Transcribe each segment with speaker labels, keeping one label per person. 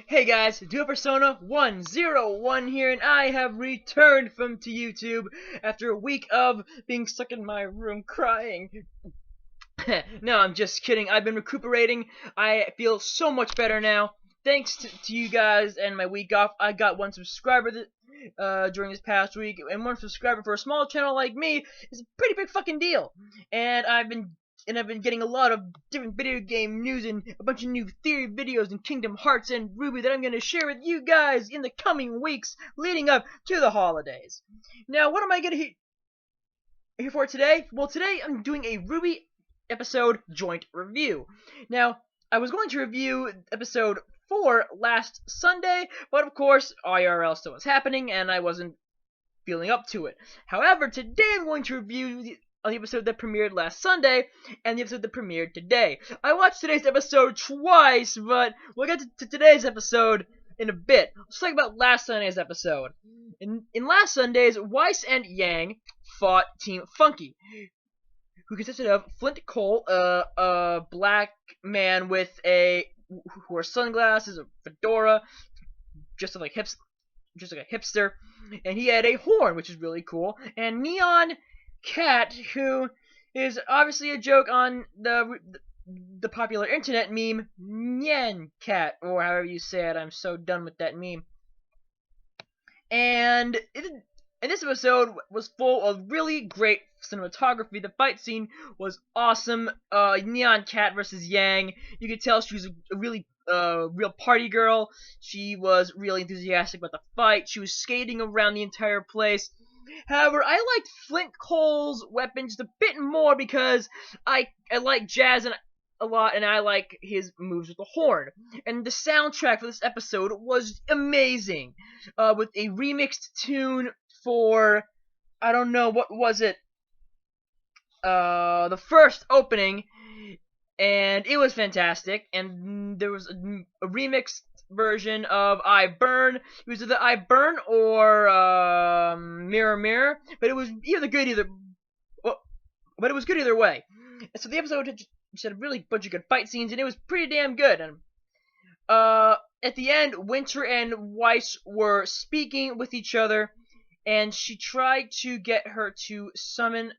Speaker 1: Hey guys, Duo Persona 101 here, and I have returned to YouTube after a week of being stuck in my room crying. No, I'm just kidding. I've been recuperating. I feel so much better now. Thanks to you guys and my week off. I got one subscriber during this past week, and one subscriber for a small channel like me is a pretty big fucking deal. And I've been getting a lot of different video game news and a bunch of new theory videos in Kingdom Hearts and RWBY that I'm going to share with you guys in the coming weeks leading up to the holidays. Now, what am I going to here for today? Well, today I'm doing a RWBY episode joint review. Now, I was going to review episode 4 last Sunday, but of course, IRL still was happening and I wasn't feeling up to it. However, today I'm going to review the episode that premiered last Sunday and the episode that premiered today. I watched today's episode twice, but we'll get to today's episode in a bit. Let's talk about last Sunday's episode. In last Sunday's, Weiss and Yang fought Team Funky, who consisted of Flint Cole, a black man with who wore sunglasses, a fedora, just like a hipster, and he had a horn, which is really cool, and Neon Cat, who is obviously a joke on the popular internet meme Nyan Cat, or however you say it. I'm so done with that meme. And this episode was full of really great cinematography. The fight scene was awesome. Neon Cat versus Yang. You could tell she was a really real party girl. She was really enthusiastic about the fight. She was skating around the entire place. However, I liked Flint Cole's weapon just a bit more because I like Jazz a lot, and I like his moves with the horn. And the soundtrack for this episode was amazing, with a remixed tune for, I don't know, what was it? The first opening, and it was fantastic. And there was a remixed version of I Burn. It was either I Burn or Mirror Mirror, but it was but it was good either way. And so the episode had a really bunch of good fight scenes, and it was pretty damn good. And at the end, Winter and Weiss were speaking with each other, and she tried to get her to summon.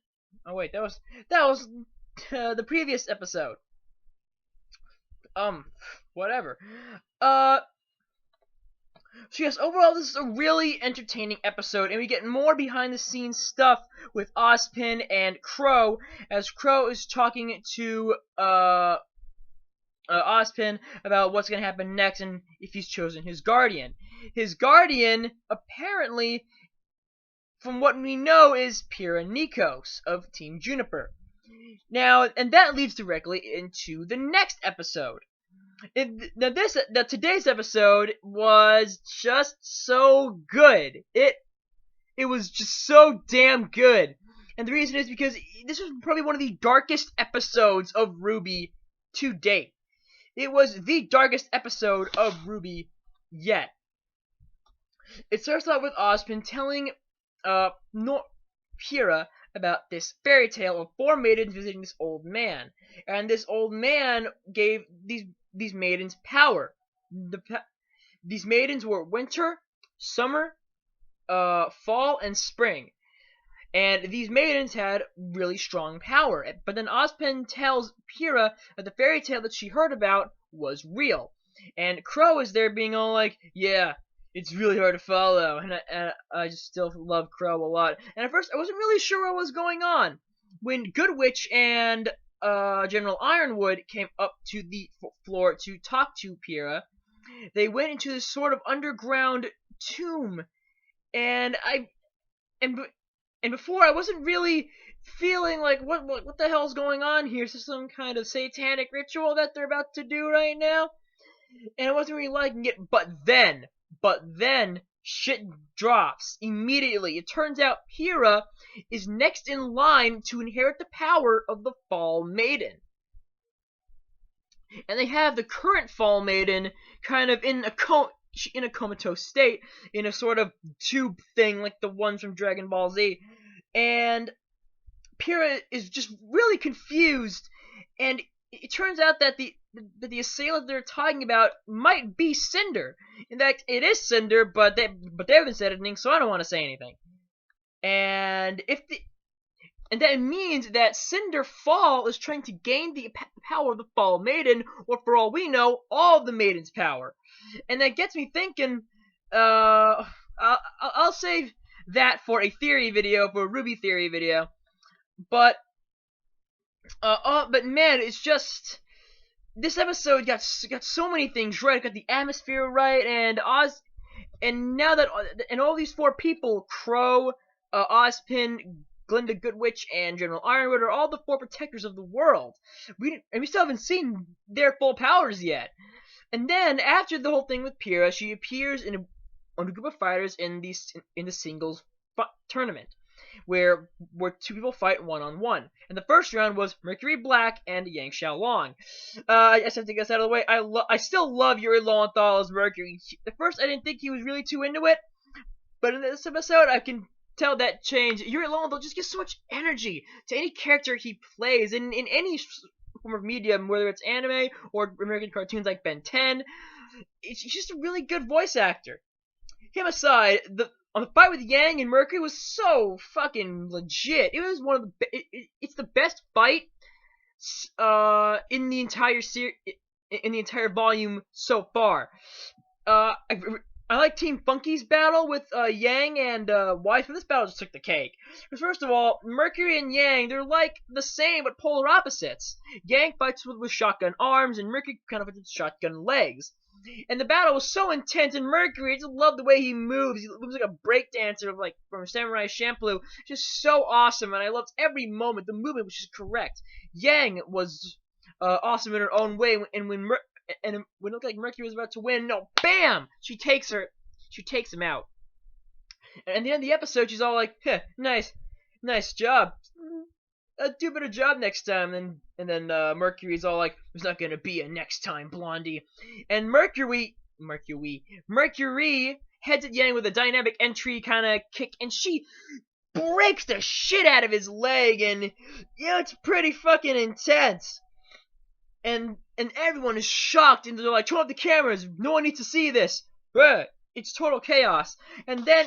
Speaker 1: Oh wait, that was the previous episode. Whatever. So yes, overall this is a really entertaining episode, and we get more behind the scenes stuff with Ozpin and Crow, as Crow is talking to Ozpin about what's going to happen next and if he's chosen his guardian. His guardian, apparently, from what we know, is Pyrrha Nikos of Team Juniper. Now, and that leads directly into the next episode. Today's episode was just so good. It was just so damn good. And the reason is because this was probably one of the darkest episodes of RWBY to date. It was the darkest episode of RWBY yet. It starts out with Ozpin telling Pyrrha about this fairy tale of 4 maidens visiting this old man. And this old man gave these maidens power. These maidens were winter, summer, fall, and spring. And these maidens had really strong power. But then Ozpin tells Pyrrha that the fairy tale that she heard about was real. And Crow is there being all like, yeah, it's really hard to follow. And I just still love Crow a lot. And at first I wasn't really sure what was going on. When Good Witch and General Ironwood came up to the floor to talk to Pyrrha, they went into this sort of underground tomb. And before I wasn't really feeling like what the hell's going on here? Is this some kind of satanic ritual that they're about to do right now? And I wasn't really liking it, but then shit drops immediately. It turns out Pyrrha is next in line to inherit the power of the Fall Maiden. And they have the current Fall Maiden kind of in a comatose state, in a sort of tube thing like the ones from Dragon Ball Z. And Pyrrha is just really confused, and it turns out that the assailant they're talking about might be Cinder. In fact, it is Cinder, but they haven't said anything, so I don't want to say anything. And that means that Cinder Fall is trying to gain the power of the Fall Maiden, or for all we know, all the Maiden's power. And that gets me thinking. I'll save that for a theory video, for a RWBY theory video. But man, it's just this episode got so many things right. It got the atmosphere right, and now that all these four people, Crow, Ozpin, Glinda Goodwitch, and General Ironwood, are all the four protectors of the world. We still haven't seen their full powers yet. And then after the whole thing with Pyrrha, she appears on a group of fighters in the singles tournament, where two people fight one-on-one. And the first round was Mercury Black and Yang Xiaolong. I just have to get this out of the way. I still love Yuri Lowenthal as Mercury. At first, I didn't think he was really too into it, but in this episode, I can tell that change. Yuri Lowenthal just gives so much energy to any character he plays in any form of medium, whether it's anime or American cartoons like Ben 10. He's just a really good voice actor. Him aside, on the fight with Yang and Mercury was so fucking legit. It was one of it's the best fight in the entire in the entire volume so far. I like Team Funky's battle with Yang and Weiss, but this battle just took the cake. Because first of all, Mercury and Yang, they're like the same but polar opposites. Yang fights with shotgun arms, and Mercury kind of fights with shotgun legs. And the battle was so intense, and Mercury, I just love the way he moves. He moves like a breakdancer from Samurai Champloo. Just so awesome, and I loved every moment. The movement was just correct. Yang was awesome in her own way, and when it looked like Mercury was about to win, no, bam! She takes him out. And at the end of the episode, she's all like, nice job. Do a better job next time. And then Mercury's all like, there's not gonna be a next time, Blondie. And Mercury heads at Yang with a dynamic entry kind of kick, and she breaks the shit out of his leg, and it's pretty fucking intense. And everyone is shocked, and they're like, turn off the cameras, no one needs to see this. It's total chaos. And then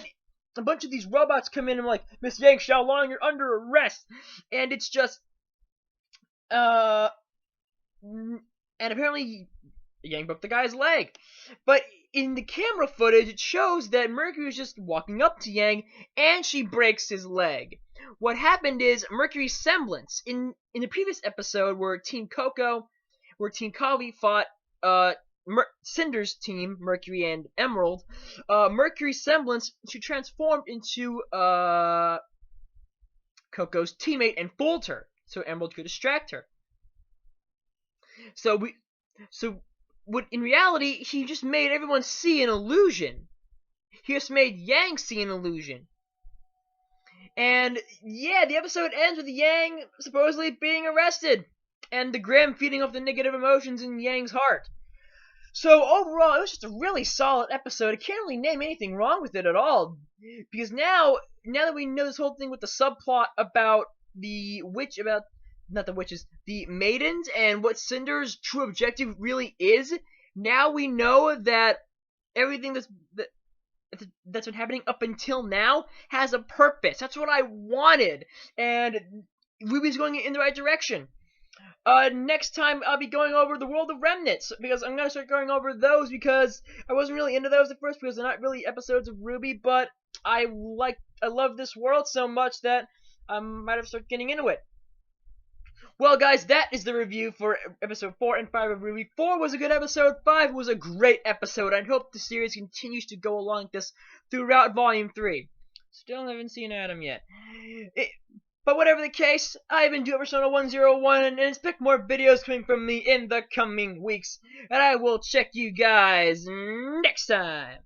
Speaker 1: a bunch of these robots come in and like, Miss Yang Xiaolong, you're under arrest. And it's just, and apparently Yang broke the guy's leg. But in the camera footage, it shows that Mercury is just walking up to Yang, and she breaks his leg. What happened is, Mercury's semblance, in the previous episode where Team Kawi fought Cinder's team, Mercury and Emerald, Mercury's semblance, she transformed into Coco's teammate and fooled her, so Emerald could distract her. In reality, he just made everyone see an illusion. He just made Yang see an illusion. And yeah, the episode ends with Yang supposedly being arrested, and the Grim feeding off the negative emotions in Yang's heart. So overall, it was just a really solid episode. I can't really name anything wrong with it at all, because now that we know this whole thing with the subplot about the maidens, and what Cinder's true objective really is, now we know that everything that's been happening up until now has a purpose. That's what I wanted, and RWBY's going in the right direction. Next time I'll be going over the World of Remnants, because I'm gonna start going over those, because I wasn't really into those at first, because they're not really episodes of RWBY, but I love this world so much that I might have started getting into it. Well, guys, that is the review for episode 4 and 5 of RWBY. 4 was a good episode, 5 was a great episode. I hope the series continues to go along like this throughout Volume 3. Still haven't seen Adam yet. But whatever the case, I've been doing Persona 101, and expect more videos coming from me in the coming weeks. And I will check you guys next time.